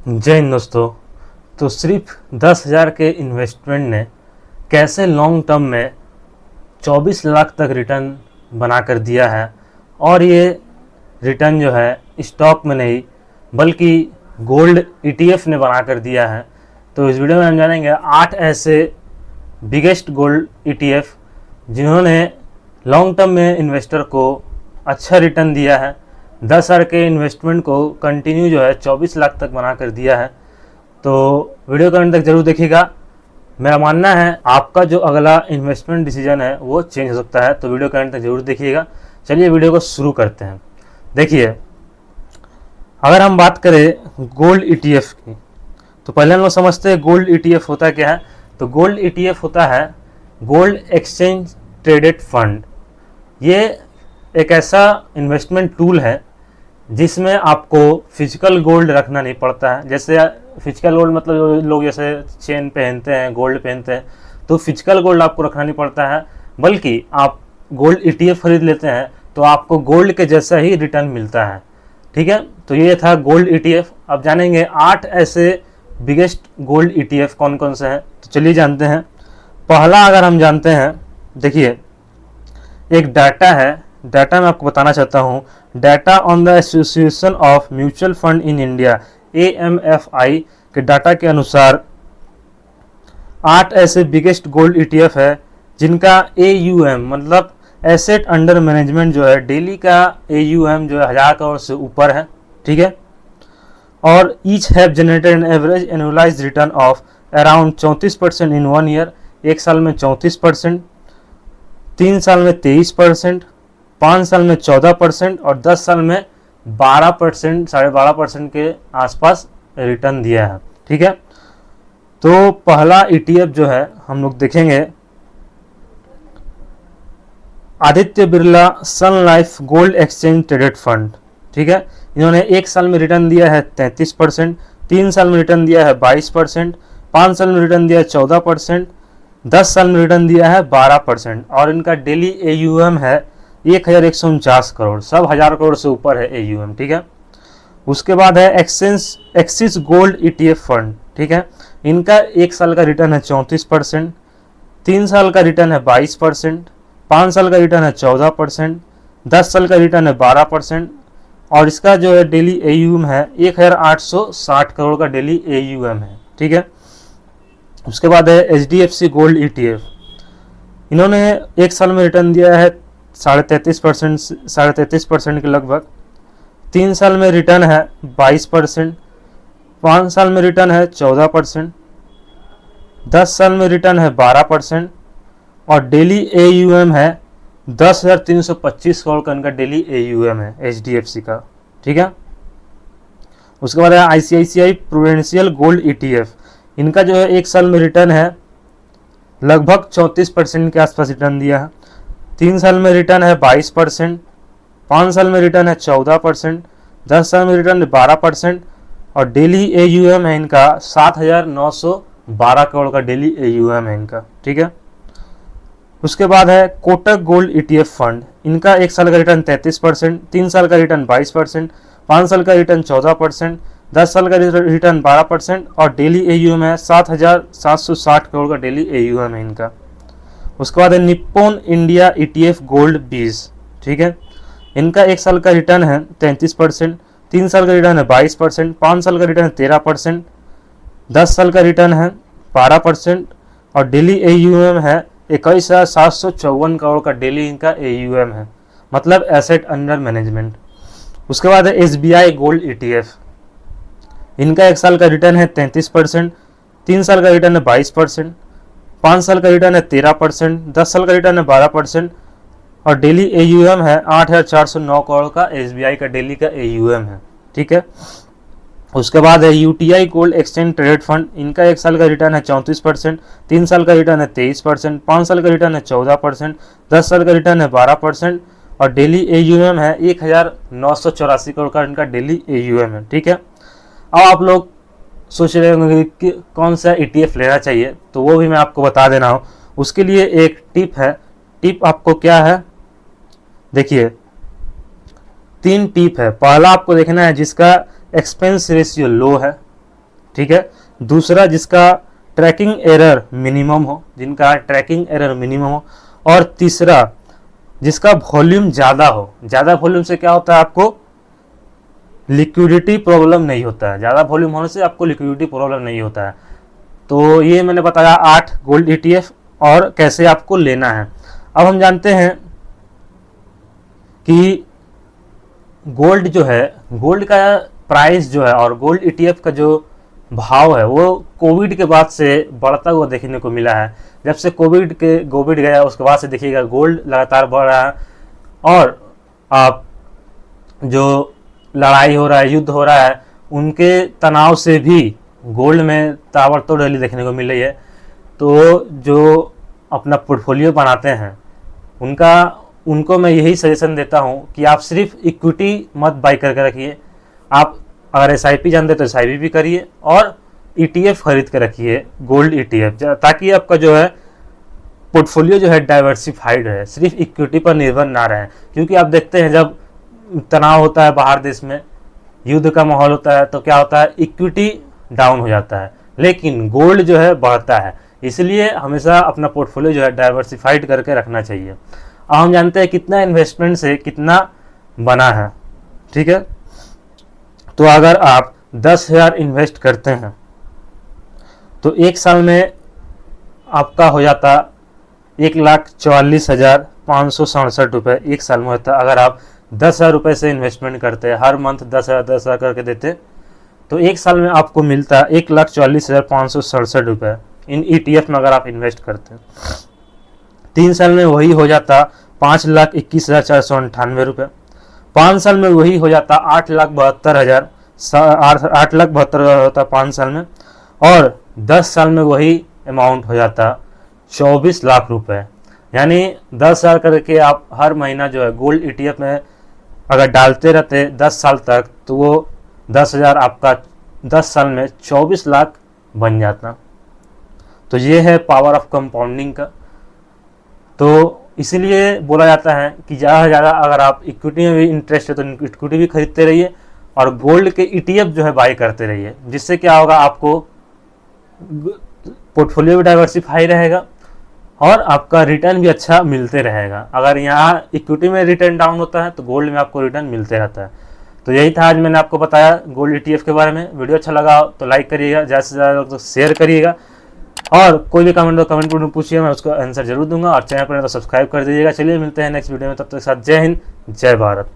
जय हिंद दोस्तों। तो सिर्फ 10,000 के इन्वेस्टमेंट ने कैसे लॉन्ग टर्म में 24 लाख तक रिटर्न बना कर दिया है। और ये रिटर्न जो है स्टॉक में नहीं बल्कि गोल्ड ETF ने बना कर दिया है। तो इस वीडियो में हम जानेंगे 8 ऐसे बिगेस्ट गोल्ड ETF जिन्होंने लॉन्ग टर्म में इन्वेस्टर को अच्छा रिटर्न दिया है। 10,000 के इन्वेस्टमेंट को कंटिन्यू जो है 24 लाख तक बना कर दिया है। तो वीडियो के अंत तक जरूर देखिएगा। मेरा मानना है आपका जो अगला इन्वेस्टमेंट डिसीजन है वो चेंज हो सकता है, तो वीडियो के अंत तक जरूर देखिएगा। चलिए वीडियो को शुरू करते हैं। देखिए, अगर हम बात करें गोल्ड ETF की, तो पहले हम लोग समझते हैं गोल्ड ETF होता क्या है। तो गोल्ड ETF होता है गोल्ड एक्सचेंज ट्रेडेड फंड। ये एक ऐसा इन्वेस्टमेंट टूल है जिसमें आपको फिजिकल गोल्ड रखना नहीं पड़ता है। जैसे फिजिकल गोल्ड मतलब जो लोग जैसे चेन पहनते हैं, गोल्ड पहनते हैं, तो फिजिकल गोल्ड आपको रखना नहीं पड़ता है, बल्कि आप गोल्ड ETF खरीद लेते हैं तो आपको गोल्ड के जैसा ही रिटर्न मिलता है। ठीक है, तो ये था गोल्ड ETF। अब जानेंगे 8 ऐसे बिगेस्ट गोल्ड ETF कौन कौन से हैं। तो चलिए जानते हैं। पहला अगर हम जानते हैं, देखिए एक डाटा है, डाटा मैं आपको बताना चाहता हूँ। Data on the association of mutual fund in India AMFI के डाटा के अनुसार 8 ऐसे बिगेस्ट गोल्ड ETF है जिनका AUM मतलब एसेट अंडर मैनेजमेंट जो है डेली का AUM जो है 1000 करोड़ से ऊपर है। ठीक है, और each have generated an average annualised return of around 34% in 1 year. एक साल में 34%, 3 साल में 23%, 5 साल में 14% और 10 साल में 12%, 12.5% के आसपास रिटर्न दिया है। ठीक है, तो पहला ETF जो है हम लोग देखेंगे Aditya Birla Sun Life gold exchange traded fund. ठीक है, इन्होंने एक साल में रिटर्न दिया है 33%, 3 साल में रिटर्न दिया है 22%, 5 साल में रिटर्न दिया है 14%, 10 साल में रिटर्न दिया है 12% और इनका डेली AUM है 1149 करोड़। सब 1000 करोड़ से ऊपर है AUM। ठीक है, उसके बाद है एक्सिस गोल्ड ETF फंड। ठीक है, इनका एक साल का रिटर्न है 34%, 3 साल का रिटर्न है 22%, 5 साल का रिटर्न है 14%, 10 साल का रिटर्न है 12% और इसका जो है डेली AUM है 1860 करोड़ का डेली AUM है। ठीक है, उसके बाद है HDFC गोल्ड ETF। इन्होंने एक साल में रिटर्न दिया है 33% के लगभग, 3 साल में रिटर्न है 22%, 5 साल में रिटर्न है 14%, 10 साल में रिटर्न है 12% और डेली AUM है 10,325 करोड़ का इनका डेली AUM है HDFC का। ठीक है, उसके बाद है ICICI प्रूडेंशियल गोल्ड ETF। इनका जो है एक साल में रिटर्न है लगभग 34% के आसपास रिटर्न दिया है, 3 साल में रिटर्न है 22%, 5 साल में रिटर्न है 14%, 10 साल में रिटर्न है 12% और डेली AUM है इनका 7,912 करोड़ का डेली AUM है इनका। ठीक है, उसके बाद है कोटक गोल्ड ETF फंड। इनका एक साल का रिटर्न 33%, 3 साल का रिटर्न 22%, 5 साल का रिटर्न 14%, 10 साल का रिटर्न 12% और डेली AUM है 7,760 करोड़ का डेली AUM है इनका। उसके बाद है निप्पॉन इंडिया ETF गोल्ड 20। ठीक है, इनका एक साल का रिटर्न है 33%, 3 साल का रिटर्न है 22%, 5 साल का रिटर्न है 13%, 10 साल का रिटर्न है 12% और डेली AUM है 21,754 करोड़ का डेली इनका AUM है, मतलब एसेट अंडर मैनेजमेंट। उसके बाद है SBI गोल्ड ETF। इनका एक साल का रिटर्न है 33%, 3 साल का रिटर्न है 22%, 5 साल का रिटर्न है 13%, 10 साल का रिटर्न है 12% और डेली AUM है 8,409 करोड़ का SBI का डेली का AUM है। ठीक है, उसके बाद है UTI gold exchange traded fund. इनका एक साल का रिटर्न है 34%, 3 साल का रिटर्न है 23%, 5 साल का रिटर्न है 14%, 10 साल का रिटर्न है 12% और डेली AUM है 1,984 करोड़ का इनका डेली AUM है। ठीक है, अब आप लोग सोच रहे होंगे कि कौन सा ETF लेना चाहिए, तो वो भी मैं आपको बता देना हूँ। उसके लिए एक टिप है। टिप आपको क्या है, देखिए 3 टिप है। पहला आपको देखना है जिसका एक्सपेंस रेशियो लो है, ठीक है। दूसरा, जिसका ट्रैकिंग एरर मिनिमम हो, जिनका ट्रैकिंग एरर मिनिमम हो। और तीसरा, जिसका वॉल्यूम ज़्यादा हो। ज़्यादा वॉल्यूम से क्या होता है, आपको लिक्विडिटी प्रॉब्लम नहीं होता है। ज़्यादा वॉल्यूम होने से आपको लिक्विडिटी प्रॉब्लम नहीं होता है। तो ये मैंने बताया 8 गोल्ड ETF और कैसे आपको लेना है। अब हम जानते हैं कि गोल्ड जो है, गोल्ड का प्राइस जो है और गोल्ड ETF का जो भाव है वो कोविड के बाद से बढ़ता हुआ देखने को मिला है। जब से कोविड गया उसके बाद से देखिएगा गोल्ड लगातार बढ़ रहा है। और आप जो लड़ाई हो रहा है, युद्ध हो रहा है, उनके तनाव से भी गोल्ड में ताबड़तोड़ रैली देखने को मिल रही है। तो जो अपना पोर्टफोलियो बनाते हैं उनको मैं यही सजेशन देता हूं कि आप सिर्फ इक्विटी मत बाई करके रखिए। आप अगर SIP जानते तो SIP भी करिए और ETF खरीद के रखिए, गोल्ड ETF, ताकि आपका जो है पोर्टफोलियो जो है डाइवर्सिफाइड है, सिर्फ इक्विटी पर निर्भर ना रहे। क्योंकि आप देखते हैं जब तनाव होता है बाहर देश में, युद्ध का माहौल होता है, तो क्या होता है, इक्विटी डाउन हो जाता है, लेकिन गोल्ड जो है बढ़ता है। इसलिए हमेशा अपना पोर्टफोलियो जो है डाइवर्सिफाइड करके रखना चाहिए। अब हम जानते हैं कितना इन्वेस्टमेंट से कितना बना है, ठीक है। तो अगर आप 10,000 इन्वेस्ट करते हैं तो एक साल में आपका हो जाता 1,44,567 रुपये एक साल में होता है। अगर आप 10,000 रुपये से इन्वेस्टमेंट करते हैं, हर मंथ 10,000 करके देते, तो एक साल में आपको मिलता है 1,44,567 रुपये इन ETF में अगर आप इन्वेस्ट करते हैं। 3 साल में वही हो जाता 5,21,498 रुपये। 5 साल में वही हो जाता 8,72,000 होता 5 साल में। और 10 साल में वही अमाउंट हो जाता 24 लाख रुपए। यानी 10,000 करके आप हर महीना जो है गोल्ड ETF में अगर डालते रहते 10 साल तक, तो वो 10,000 आपका 10 साल में 24 लाख बन जाता। तो ये है पावर ऑफ कंपाउंडिंग का। तो इसीलिए बोला जाता है कि ज़्यादा से ज़्यादा अगर आप इक्विटी में भी इंटरेस्ट है तो इक्विटी भी खरीदते रहिए और गोल्ड के ETF जो है बाई करते रहिए। जिससे क्या होगा, आपको पोर्टफोलियो भी डाइवर्सिफाई रहेगा और आपका रिटर्न भी अच्छा मिलते रहेगा। अगर यहाँ इक्विटी में रिटर्न डाउन होता है तो गोल्ड में आपको रिटर्न मिलते रहता है। तो यही था आज मैंने आपको बताया गोल्ड ETF के बारे में। वीडियो अच्छा लगा तो लाइक करिएगा, ज़्यादा से ज़्यादा तो शेयर करिएगा और कोई भी कमेंट में पूछिए, मैं उसका आंसर जरूर दूंगा। और चैनल पर तो सब्सक्राइब कर दीजिएगा। चलिए मिलते हैं नेक्स्ट वीडियो में, तब तक साथ जय हिंद जय भारत।